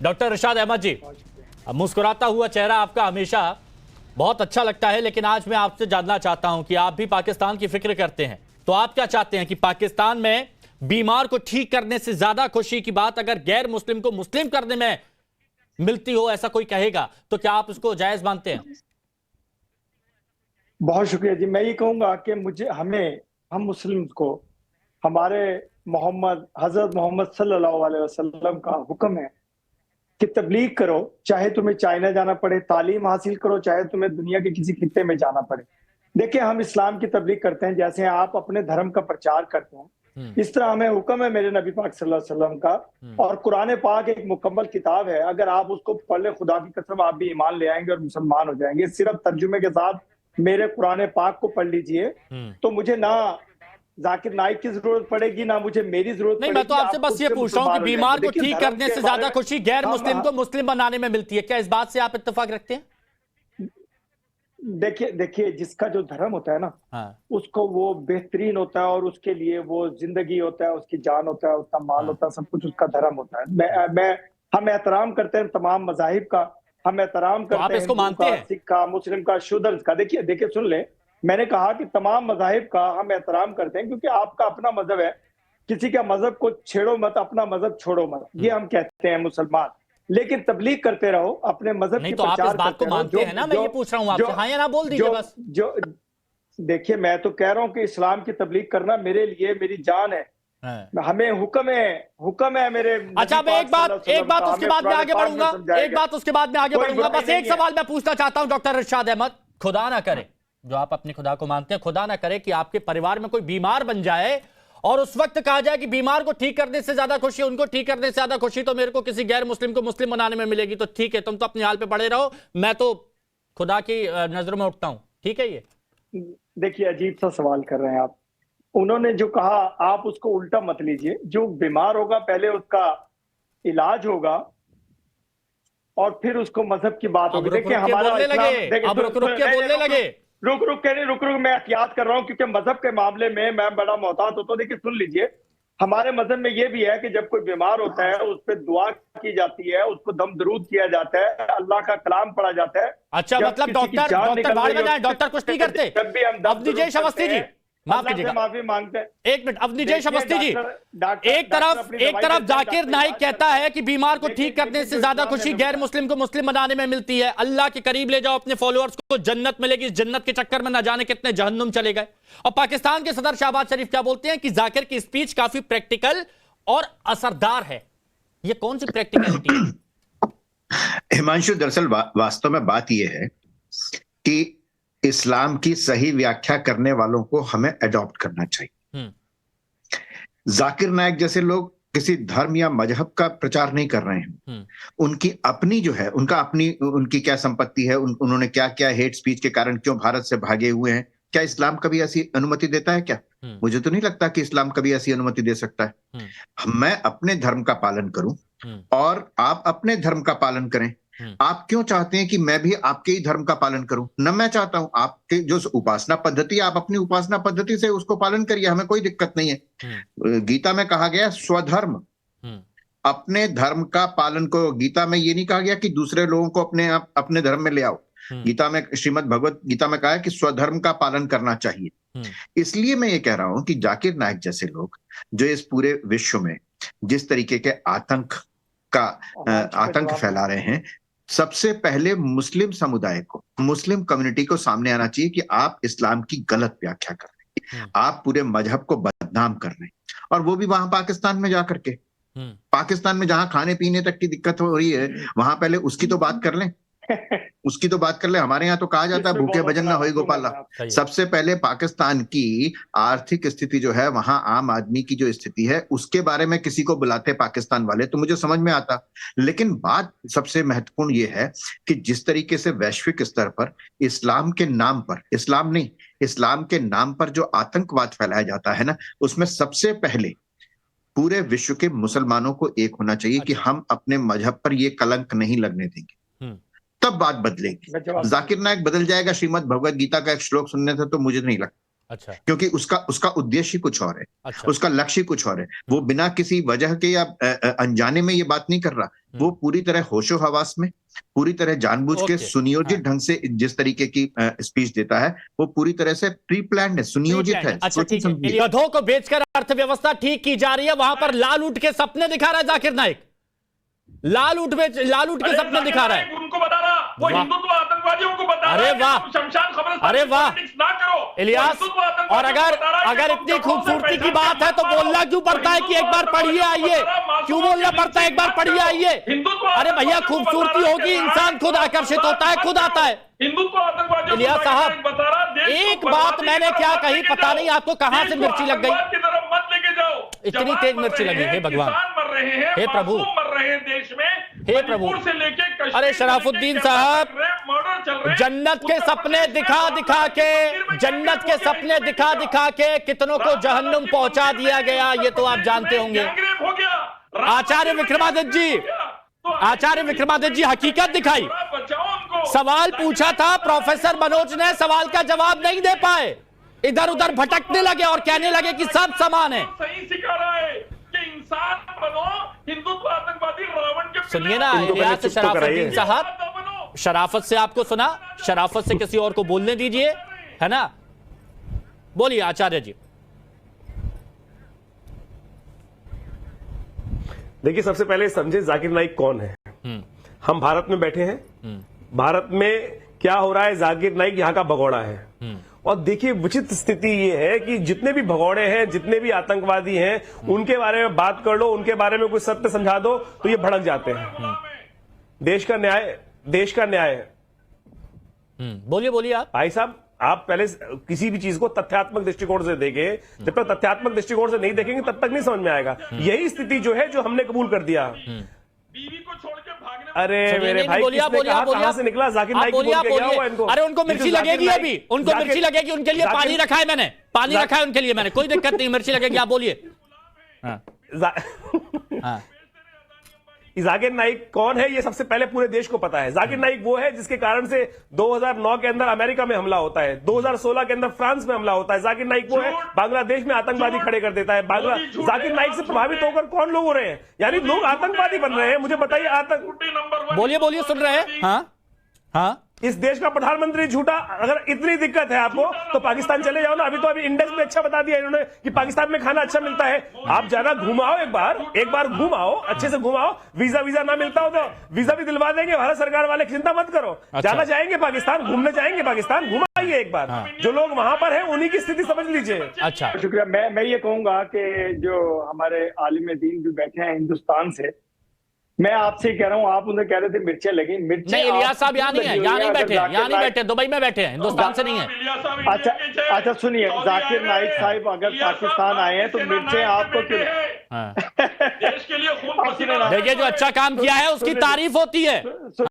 Doctor इरशाद अहमद जी, मुस्कुराता हुआ चेहरा आपका हमेशा बहुत अच्छा लगता है, लेकिन आज मैं आपसे जानना चाहता हूं कि आप भी पाकिस्तान की फिक्र करते हैं, तो आप क्या चाहते हैं कि पाकिस्तान में बीमार को ठीक करने से ज्यादा खुशी की बात अगर गैर मुस्लिम को मुस्लिम करने में मिलती हो, ऐसा कोई कहेगा तो क्या आप उसको जायज मानते हैं? बहुत शुक्रिया जी। मैं ये कहूंगा कि हम मुस्लिम को हमारे हजरत मोहम्मद सल्लल्लाहु अलैहि वसल्लम का हुक्म है कि तबलीग करो, चाहे तुम्हें चाइना जाना पड़े, तालीम हासिल करो, चाहे तुम्हें दुनिया के किसी खित्ते में जाना पड़े। देखिए, हम इस्लाम की तबलीग करते हैं, जैसे आप अपने धर्म का प्रचार करते हैं, इस तरह हमें हुक्म है मेरे नबी पाक सल्लल्लाहु अलैहि वसल्लम का। और कुरान पाक एक मुकम्मल किताब है, अगर आप उसको पढ़ ले, खुदा की कसम आप भी ईमान ले आएंगे और मुसलमान हो जाएंगे। सिर्फ तर्जुमे के साथ मेरे कुरान पाक को पढ़ लीजिए, तो मुझे ना जाकिर नाइक की जरूरत पड़ेगी, ना मुझे मेरी जरूरत नहीं, पड़ेगी। मैं तो आपसे बस ये पूछ रहा हूं कि बीमार को ठीक करने से ज्यादा खुशी गैर मुस्लिम को मुस्लिम बनाने में मिलती है, क्या इस बात से आप इत्तेफाक रखते हैं? देखिए, जिसका जो धर्म होता है ना, उसको वो बेहतरीन होता है और उसके लिए वो जिंदगी होता है, उसकी जान होता है, उसका माल होता है, सब कुछ उसका धर्म होता है। हम एहतराम करते हैं तमाम मजाहिब का, हम एहतराम करते हैं इसको मानते हैं? सिख का, मुस्लिम का, शूद्र का। देखिए सुन ले, मैंने कहा कि तमाम मजाहिब का हम एहतराम करते हैं, क्योंकि आपका अपना मजहब है, किसी का मजहब को छेड़ो मत, अपना मजहब छोड़ो मत, ये हम कहते हैं मुसलमान। लेकिन तबलीग करते रहो, अपने मजहब की प्रचार करते रहो। आप इस बात को मानते हैं ना? मैं ये पूछ रहा हूं आपसे, हाँ या ना बोल दीजिए बस। देखिए, मैं तो कह रहा हूं कि इस्लाम की तबलीग करना मेरे लिए मेरी जान है। हमें हुक्म है मेरे। अच्छा, मैं एक बात उसके बाद में आगे बढ़ूंगा, बस एक सवाल मैं पूछना चाहता हूं डॉक्टर इरशाद अहमद, खुदा ना करे, जो आप अपने खुदा को मानते हैं, खुदा ना करे कि आपके परिवार में कोई बीमार बन जाए और उस वक्त कहा जाए कि बीमार को ठीक करने से ज्यादा खुशी, उनको ठीक करने से ज्यादा खुशी तो मेरे को किसी गैर मुस्लिम को मुस्लिम बनाने में मिलेगी, तो ठीक है, तुम तो अपने हाल पे पड़े रहो, मैं तो खुदा की नजरों में उठता हूं, ठीक है? ये देखिए, अजीब सा सवाल कर रहे हैं आप। उन्होंने जो कहा आप उसको उल्टा मत लीजिए। जो बीमार होगा पहले उसका इलाज होगा और फिर उसको मजहब की बात होगी। देखिए, हमारा रुक मैं एहतियात कर रहा हूं, क्योंकि मजहब के मामले में मैं बड़ा मोहतात होता हूं। देखिए, सुन लीजिए, हमारे मजहब में यह भी है कि जब कोई बीमार होता है उस पर दुआ की जाती है, उसको दम दरूद किया जाता है, अल्लाह का कलाम पढ़ा जाता है। अच्छा, मतलब डॉक्टर कुछ नहीं करते? अवनीजेश अवस्थी जी, माफ कीजिएगा, माफी मांगते हैं। एक मिनट, अवनीजेश अवस्थी जी, एक तरफ जाकिर नाइक कहता है कि बीमार को ठीक करने से ज्यादा खुशी गैर मुस्लिम को मुस्लिम बनाने में मिलती है, अल्लाह के करीब ले जाओ अपने फॉलोअर्स को, जन्नत मिलेगी, इस जन्नत के चक्कर में ना जाने कितने जहन्नुम चले गए। और पाकिस्तान के सदर शहबाज शरीफ क्या बोलते हैं कि जाकिर की स्पीच काफी प्रैक्टिकल और असरदार है। ये कौन सी प्रैक्टिकलिटी है? हिमांशु, दरअसल वास्तव में बात यह है कि इस्लाम की सही व्याख्या करने वालों को हमें अडॉप्ट करना चाहिए। जाकिर नाइक जैसे लोग किसी धर्म या मजहब का प्रचार नहीं कर रहे हैं। उनकी अपनी जो है, उनकी क्या संपत्ति है, उन्होंने क्या क्या हेट स्पीच के कारण क्यों भारत से भागे हुए हैं, क्या इस्लाम कभी ऐसी अनुमति देता है क्या? मुझे तो नहीं लगता कि इस्लाम कभी ऐसी अनुमति दे सकता है। मैं अपने धर्म का पालन करूं और आप अपने धर्म का पालन करें। आप क्यों चाहते हैं कि मैं भी आपके ही धर्म का पालन करूं? न मैं चाहता हूं। आपके जो उपासना पद्धति, आप अपनी उपासना पद्धति से उसको पालन करिए, हमें कोई दिक्कत नहीं है। गीता में कहा गया स्वधर्म, अपने धर्म का पालन करो। गीता में ये नहीं कहा गया कि दूसरे लोगों को अपने धर्म में ले आओ। गीता में, श्रीमद् भगवत गीता में कहा है कि स्वधर्म का पालन करना चाहिए। इसलिए मैं ये कह रहा हूं कि जाकिर नाइक जैसे लोग जो इस पूरे विश्व में जिस तरीके के आतंक फैला रहे हैं, सबसे पहले मुस्लिम समुदाय को, मुस्लिम कम्युनिटी को सामने आना चाहिए कि आप इस्लाम की गलत व्याख्या कर रहे हैं, आप पूरे मजहब को बदनाम कर रहे हैं। और वो भी वहां पाकिस्तान में जाकर के, पाकिस्तान में जहां खाने पीने तक की दिक्कत हो रही है, वहां पहले उसकी तो बात कर लें। हमारे यहाँ तो कहा जाता है भूखे भजन ना होई गोपाला। सबसे पहले पाकिस्तान की आर्थिक स्थिति जो है, वहां आम आदमी की जो स्थिति है, उसके बारे में किसी को बुलाते पाकिस्तान वाले तो मुझे समझ में आता। लेकिन बात सबसे महत्वपूर्ण ये है कि जिस तरीके से वैश्विक स्तर पर इस्लाम के नाम पर, इस्लाम के नाम पर जो आतंकवाद फैलाया जाता है ना, उसमें सबसे पहले पूरे विश्व के मुसलमानों को एक होना चाहिए कि हम अपने मजहब पर ये कलंक नहीं लगने देंगे, तब बात बदलेगी। जाकिर नाइक बदल जाएगा श्रीमद् भगवत गीता का एक श्लोक सुनने से तो मुझे नहीं लगता। अच्छा। क्योंकि उसका उद्देश्य कुछ और है। अच्छा। उसका लक्ष्य कुछ और है। वो बिना किसी वजह के या अनजाने में ये बात नहीं कर रहा। वो पूरी तरह होशो हवास में, पूरी तरह जानबूझ के सुनियोजित ढंग से जिस तरीके की स्पीच देता है, वो पूरी तरह से प्री प्लान्ड है, सुनियोजित है। अच्छा, ठीक है। गधों को बेचकर अर्थव्यवस्था ठीक की जा रही है, वहां पर लाल ऊंट के सपने दिखा रहा है जाकिर नाइक। लाल ऊंट के सपने दिखा रहा है। उनको बता रहा, वो हिंदुत्व आतंकवादियों को बता रहा है। अरे वाह, शमशान खबर, अरे वाह ना करो इलियास। और अगर इतनी खूबसूरती की बात है तो बोलना क्यों पड़ता है कि एक बार पढ़िए आइए? क्यों बोलना पड़ता है एक बार पढ़िए आइए? अरे भैया, खूबसूरती होगी, इंसान खुद आकर्षित होता है, खुद आता है। हिंदुत्व आतंकवादियों को इलियास साहब, एक बात मैंने क्या कही, पता नहीं आपको कहां से मिर्ची लग गई, मत लेके जाओ। इतनी तेज मिर्ची लगी। हे भगवान, मर रहे हैं, हे प्रभु, मर रहे हैं देश में, हे प्रभु। से लेके अरे शराफुद्दीन साहब, जन्नत के सपने दिखा दिखा के कितनों को जहन्नुम पहुंचा दिया गया, ये तो आप जानते होंगे। आचार्य विक्रमादित्य जी हकीकत दिखाई। सवाल पूछा था प्रोफेसर मनोज ने, सवाल का जवाब नहीं दे पाए, इधर उधर भटकने लगे और कहने लगे कि सब समान है। सही सिखा रहा है कि इंसान बनो, हिंदुत्व आतंकवादी रावण के। सुनिए ना इलियास शराफुद्दीन साहब, शराफत से आपको सुना, शराफत से किसी और को बोलने दीजिए, है ना? बोलिए आचार्य जी। देखिए, सबसे पहले समझे जाकिर नाइक कौन है। हम भारत में बैठे हैं, भारत में क्या हो रहा है, जाकिर नाइक यहाँ का भगोड़ा है। और देखिए, विचित्र स्थिति ये है कि जितने भी भगोड़े हैं, जितने भी आतंकवादी हैं, उनके बारे में बात कर लो, उनके बारे में कुछ सत्य समझा दो तो ये भड़क जाते हैं। देश का न्याय। बोलिए आप। भाई साहब, आप पहले किसी भी चीज को तथ्यात्मक दृष्टिकोण से देखें। जब तक तथ्यात्मक दृष्टिकोण से नहीं देखेंगे तब तक नहीं समझ में आएगा। यही स्थिति जो है, जो हमने कबूल कर दिया। बीवी को छोड़ के भागने। अरे मेरे भाई, किसने कहा, कहां से निकला? जाकिर नाइक बोल के गया हुआ इनको। अरे उनको मिर्ची लगेगी, अभी उनको मिर्ची लगेगी, उनके लिए पानी रखा है मैंने, उनके लिए मैंने, कोई दिक्कत नहीं, मिर्ची लगेगी, आप बोलिए। जाकिर नाइक कौन है, ये सबसे पहले पूरे देश को पता है। जाकिर नाइक वो है जिसके कारण से 2009 के अंदर अमेरिका में हमला होता है, 2016 के अंदर फ्रांस में हमला होता है। जाकिर नाइक वो है बांग्लादेश में आतंकवादी खड़े कर देता है। जाकिर नाइक से प्रभावित होकर कौन लोग हो रहे हैं? यानी लोग आतंकवादी बन रहे हैं। मुझे बताइए, बोलिए, सुन रहे हैं। हाँ, इस देश का प्रधानमंत्री झूठा। अगर इतनी दिक्कत है आपको तो पाकिस्तान चले जाओ ना। अभी इंडेक्स में अच्छा बता दिया इन्होंने कि पाकिस्तान में खाना अच्छा मिलता है। आप जाना, घुमाओ, एक बार घुमाओ, अच्छे से घुमाओ। वीजा ना मिलता हो तो वीजा भी दिलवा देंगे भारत सरकार वाले, चिंता मत करो। अच्छा। जाना जाएंगे पाकिस्तान, घूमने जाएंगे पाकिस्तान, घुमाइए एक बार। जो लोग वहां पर है उन्हीं की स्थिति समझ लीजिए। अच्छा, शुक्रिया। मैं ये कहूंगा कि जो हमारे आलिम दीन भी बैठे हैं हिंदुस्तान से, मैं आपसे कह रहा हूं, आप उन्हें कह रहे थे मिर्चें लगी। नहीं, इलियास साहब यहाँ नहीं है, यहाँ नहीं बैठे, दुबई में बैठे हैं, हिंदुस्तान से नहीं है। अच्छा सुनिए, जाकिर नाइक साहब अगर पाकिस्तान आए हैं तो मिर्चें आपको क्यों? देश के लिए खून पसीना। देखिए, जो अच्छा काम किया है उसकी तारीफ होती है।